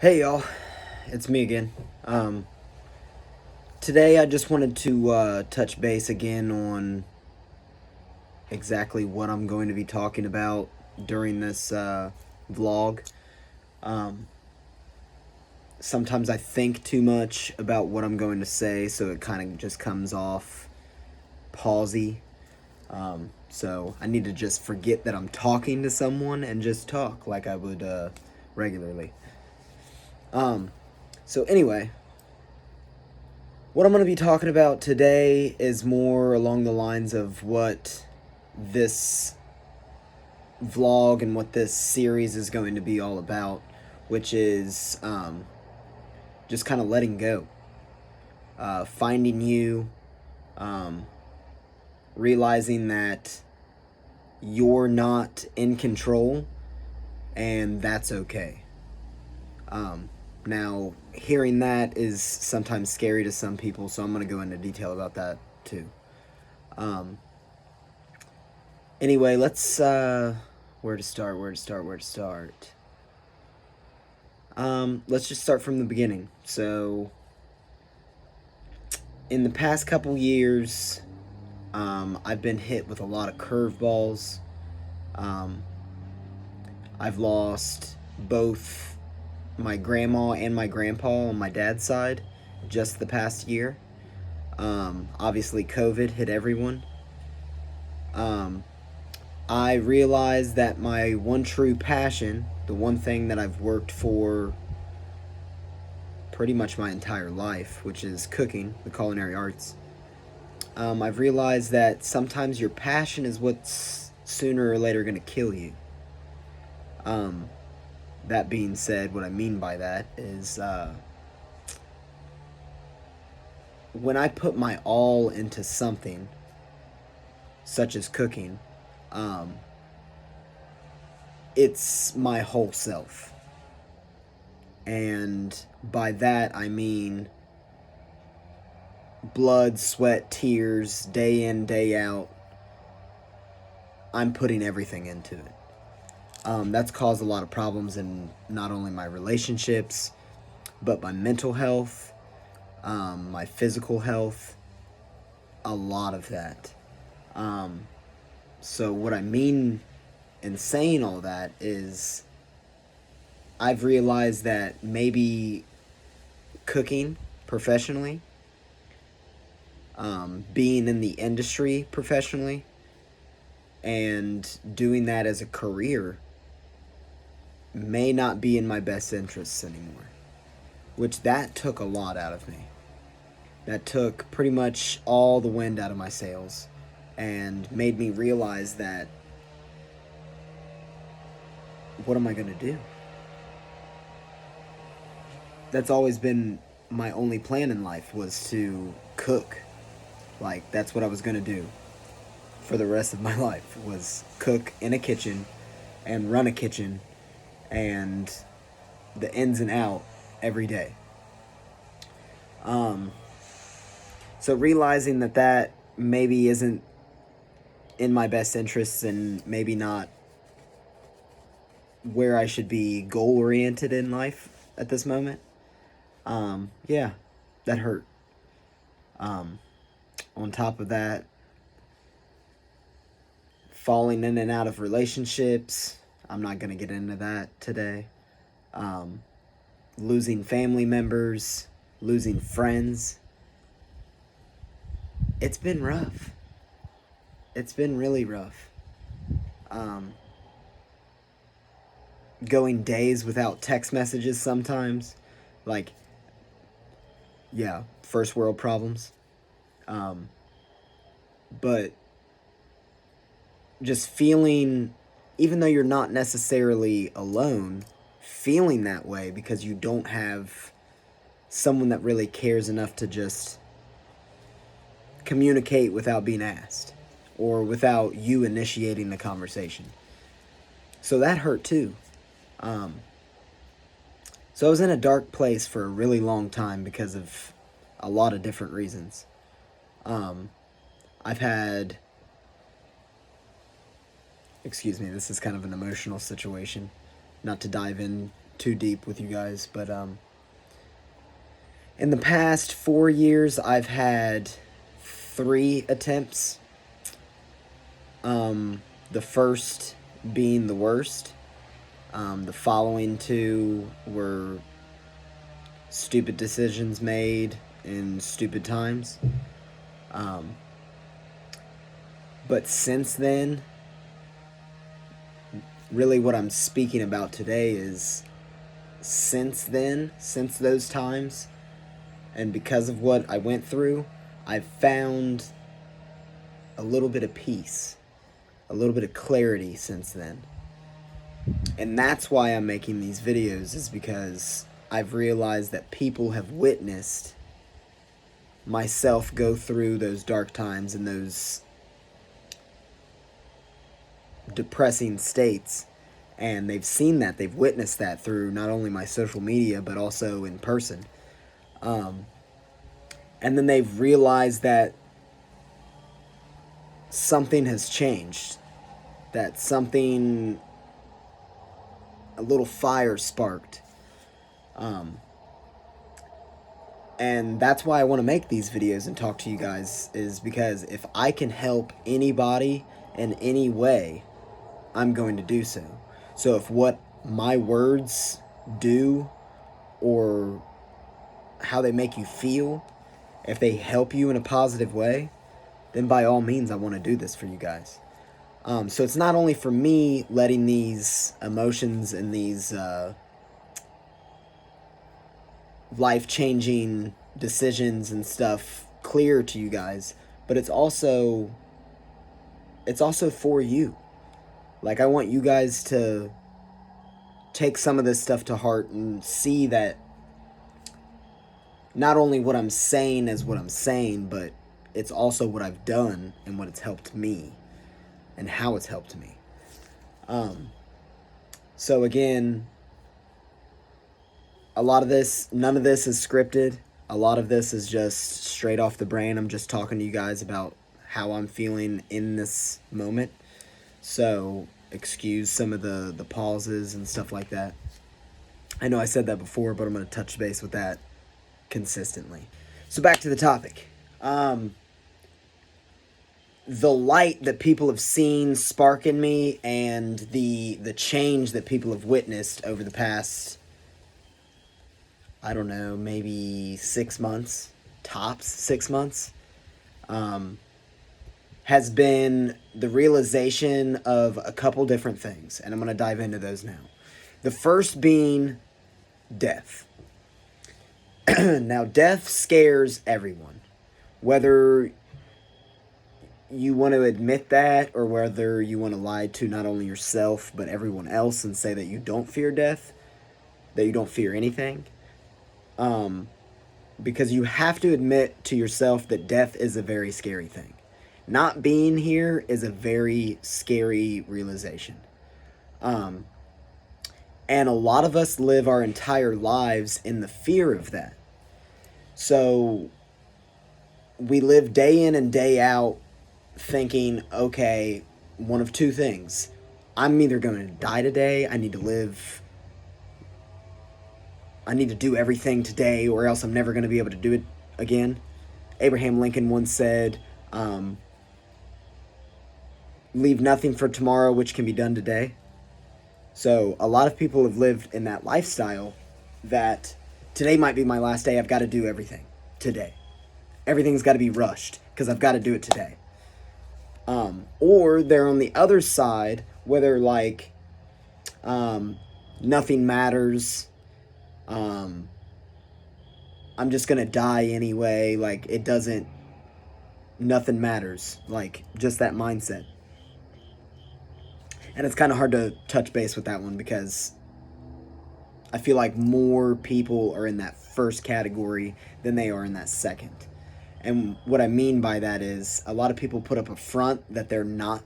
Hey y'all, it's me again. Today I just wanted to touch base again on exactly what I'm going to be talking about during this vlog. Um, Sometimes I think too much about what I'm going to say, so it kind of just comes off pausey. So I need to just forget that I'm talking to someone and just talk like I would regularly. Um, so anyway, what I'm going to be talking about today is more along the lines of what this vlog and what this series is going to be all about, which is just kind of letting go, finding you, um, realizing that you're not in control, and that's okay. Now, hearing that is sometimes scary to some people, so I'm going to go into detail about that too. Um, Anyway, let's where to start, where to start, where to start. Let's just start from the beginning. So in the past couple years, I've been hit with a lot of curveballs. Um, I've lost both my grandma and my grandpa on my dad's side just the past year. Obviously, COVID hit everyone. Um, I realized that my one true passion, the one thing that I've worked for pretty much my entire life, which is cooking, the culinary arts, I've realized that sometimes your passion is what's sooner or later going to kill you. Um, that being said, what I mean by that is when I put my all into something, such as cooking, um, it's my whole self. And by that, I mean blood, sweat, tears, day in, day out. I'm putting everything into it. That's caused a lot of problems in not only my relationships, but my mental health, my physical health, a lot of that. Um, so, what I mean in saying all that is I've realized that maybe cooking professionally, being in the industry professionally, and doing that as a career may not be in my best interests anymore. Which that took a lot out of me. That took pretty much all the wind out of my sails and made me realize that what am I going to do? That's always been my only plan in life was to cook. Like that's what I was going to do for the rest of my life was cook in a kitchen and run a kitchen and the ins and out every day. Um so realizing that that maybe isn't in my best interests and maybe not where I should be goal oriented in life at this moment. Yeah, that hurt. Um, on top of that, falling in and out of relationships. I'm not going to get into that today. Um, Losing family members, losing friends. It's been rough. It's been really rough. Um, Going days without text messages sometimes. Like, yeah, first world problems. Um, but just feeling, even though you're not necessarily alone, feeling that way because you don't have someone that really cares enough to just communicate without being asked or without you initiating the conversation. So that hurt too. Um, so I was in a dark place for a really long time because of a lot of different reasons. Um, I've had, excuse me, this is kind of an emotional situation. Not to dive into too deep with you guys, but in the past 4 years, I've had 3 attempts. The first being the worst. The following 2 were stupid decisions made in stupid times. But since then, really what I'm speaking about today is since those times, and because of what I went through, I've found a little bit of peace, a little bit of clarity since then. And that's why I'm making these videos, is because I've realized that people have witnessed myself go through those dark times and those depressing states, and they've seen that, they've witnessed that through not only my social media but also in person. And then they've realized that something has changed, that something, a little fire sparked. And that's why I want to make these videos and talk to you guys, is because if I can help anybody in any way, I'm going to do so. So if what my words do, or how they make you feel, if they help you in a positive way, then by all means I want to do this for you guys. So it's not only for me letting these emotions and these life-changing decisions and stuff clear to you guys, but it's also for you. Like, I want you guys to take some of this stuff to heart and see that not only what I'm saying is what I'm saying, but it's also what I've done and what it's helped me and how it's helped me. So again, a lot of this, none of this is scripted. A lot of this is just straight off the brain. I'm just talking to you guys about how I'm feeling in this moment. So excuse some of the pauses and stuff like that. I know I said that before, but I'm going to touch base with that consistently. So back to the topic. The light that people have seen spark in me, and the change that people have witnessed over the past, I don't know, maybe 6 months, tops 6 months, has been the realization of a couple different things, and I'm going to dive into those now. The first being death. Now, death scares everyone, whether you want to admit that or whether you want to lie to not only yourself but everyone else and say that you don't fear death, that you don't fear anything. Because you have to admit to yourself that death is a very scary thing. Not being here is a very scary realization. And a lot of us live our entire lives in the fear of that. So we live day in and day out thinking, okay, one of two things. I'm either going to die today, I need to do everything today, or else I'm never going to be able to do it again. Abraham Lincoln once said, leave nothing for tomorrow which can be done today. So a lot of people have lived in that lifestyle that today might be my last day, I've got to do everything today. Everything's got to be rushed because I've got to do it today. Or they're on the other side where they're like, nothing matters. I'm just going to die anyway. Like, nothing matters. Like, just that mindset. And it's kind of hard to touch base with that one because I feel like more people are in that first category than they are in that second. And what I mean by that is a lot of people put up a front that they're not,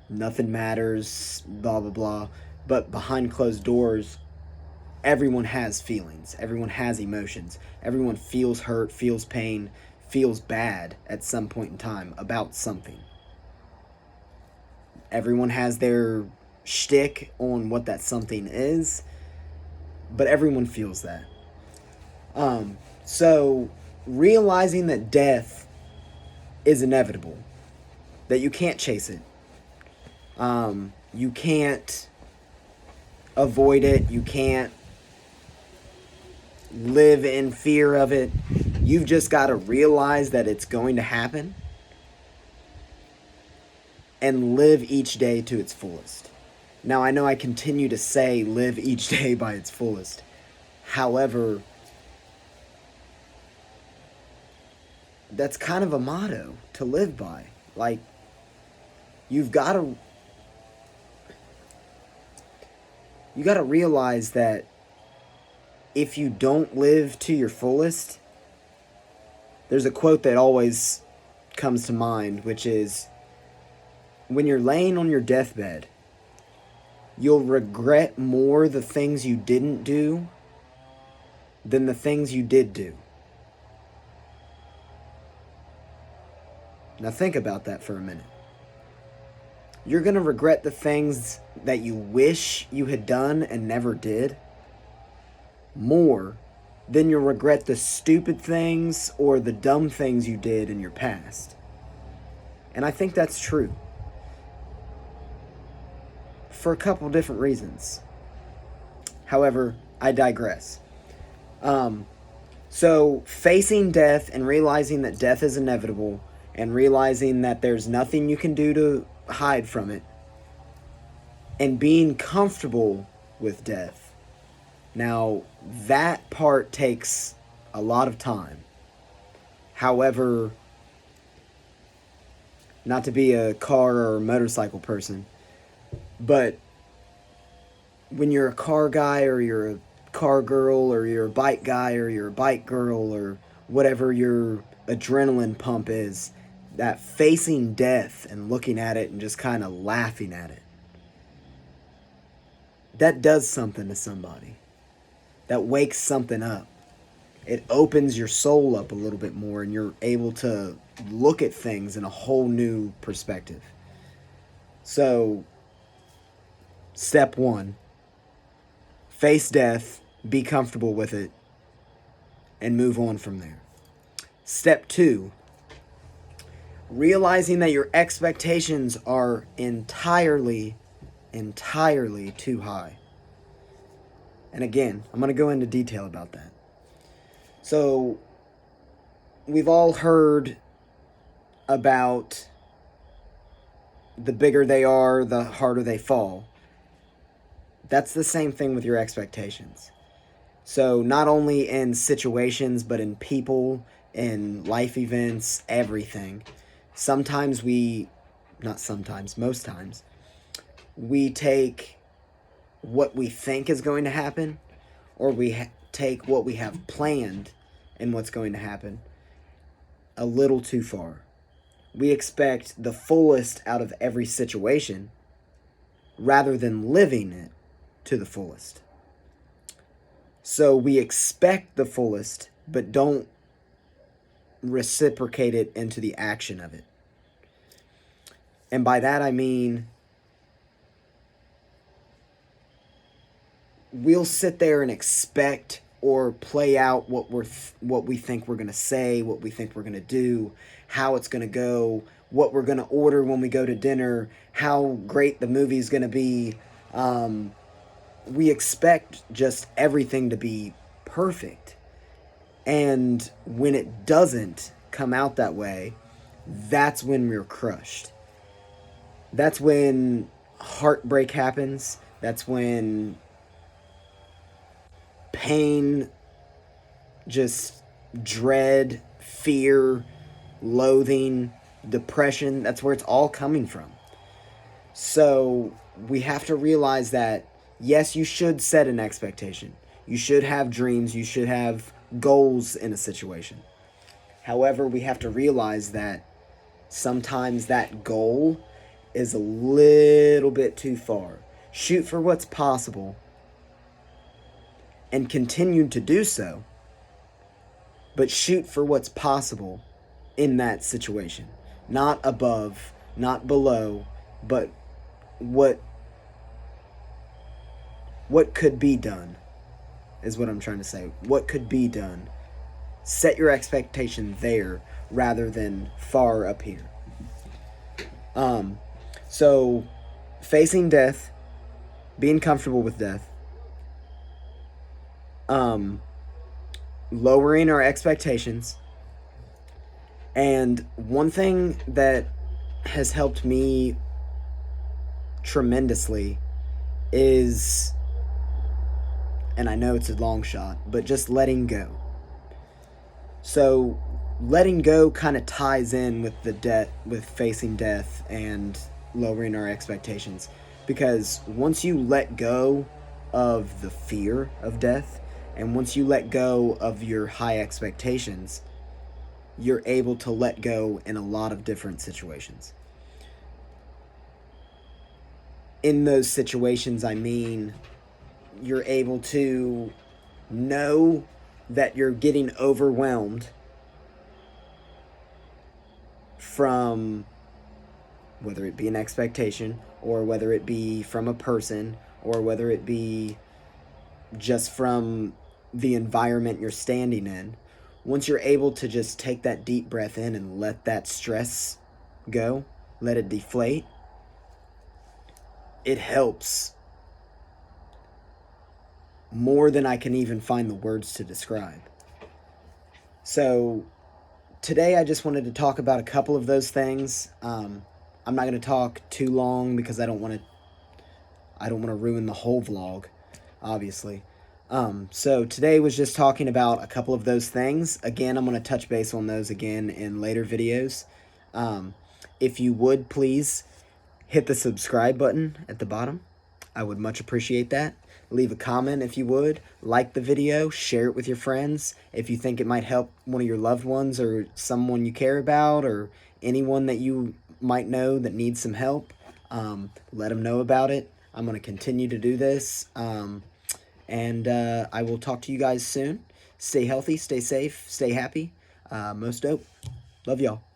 nothing matters, blah, blah, blah. But behind closed doors, everyone has feelings. Everyone has emotions. Everyone feels hurt, feels pain, feels bad at some point in time about something. Everyone has their shtick on what that something is. but everyone feels that. So realizing that death is inevitable, that you can't chase it, you can't avoid it, you can't live in fear of it. You've just got to realize that it's going to happen and live each day to its fullest. Now, I know I continue to say live each day by its fullest. However, that's kind of a motto to live by. Like, you got to realize that if you don't live to your fullest, there's a quote that always comes to mind, which is, when you're laying on your deathbed, you'll regret more the things you didn't do than the things you did do. Now think about that for a minute. You're going to regret the things that you wish you had done and never did more than you'll regret the stupid things or the dumb things you did in your past. And I think that's true, for a couple different reasons. However, I digress. So facing death and realizing that death is inevitable and realizing that there's nothing you can do to hide from it and being comfortable with death. Now, that part takes a lot of time. However, not to be a car or motorcycle person, but when you're a car guy or you're a car girl or you're a bike guy or you're a bike girl or whatever your adrenaline pump is, that facing death and looking at it and just kind of laughing at it, that does something to somebody. That wakes something up. It opens your soul up a little bit more and you're able to look at things in a whole new perspective. So, step 1, face death, be comfortable with it, and move on from there. Step 2, realizing that your expectations are entirely too high. And again, I'm going to go into detail about that. So, we've all heard about the bigger they are, the harder they fall. That's the same thing with your expectations. So not only in situations, but in people, in life events, everything. Most times, we take what we think is going to happen, or we take what we have planned and what's going to happen a little too far. We expect the fullest out of every situation rather than living it to the fullest. So we expect the fullest, but don't reciprocate it into the action of it. And by that I mean, we'll sit there and expect or play out what we think we're going to say, what we think we're going to do, how it's going to go, what we're going to order when we go to dinner, how great the movie's going to be. We expect just everything to be perfect. And when it doesn't come out that way, that's when we're crushed. That's when heartbreak happens. That's when pain, just dread, fear, loathing, depression, that's where it's all coming from. So we have to realize that, yes, you should set an expectation. You should have dreams. You should have goals in a situation. However, we have to realize that sometimes that goal is a little bit too far. Shoot for what's possible and continue to do so, but shoot for what's possible in that situation. Not above, not below, but what could be done. is what I'm trying to say. What could be done. Set your expectation there rather than far up here. So facing death, being comfortable with death, lowering our expectations, and one thing that has helped me tremendously is, and I know it's a long shot, but just letting go. So letting go kind of ties in with with facing death and lowering our expectations, because once you let go of the fear of death and once you let go of your high expectations, you're able to let go in a lot of different situations. In those situations, I mean, you're able to know that you're getting overwhelmed from whether it be an expectation or whether it be from a person or whether it be just from the environment you're standing in. Once you're able to just take that deep breath in and let that stress go, let it deflate, it helps more than I can even find the words to describe. So today I just wanted to talk about a couple of those things. I'm not going to talk too long because I don't want to ruin the whole vlog, obviously. So today was just talking about a couple of those things. Again, I'm going to touch base on those again in later videos. If you would please hit the subscribe button at the bottom. I would much appreciate that. Leave a comment if you would. Like the video. Share it with your friends. If you think it might help one of your loved ones or someone you care about or anyone that you might know that needs some help, let them know about it. I'm going to continue to do this. And I will talk to you guys soon. Stay healthy, stay safe, stay happy. Most dope. Love y'all.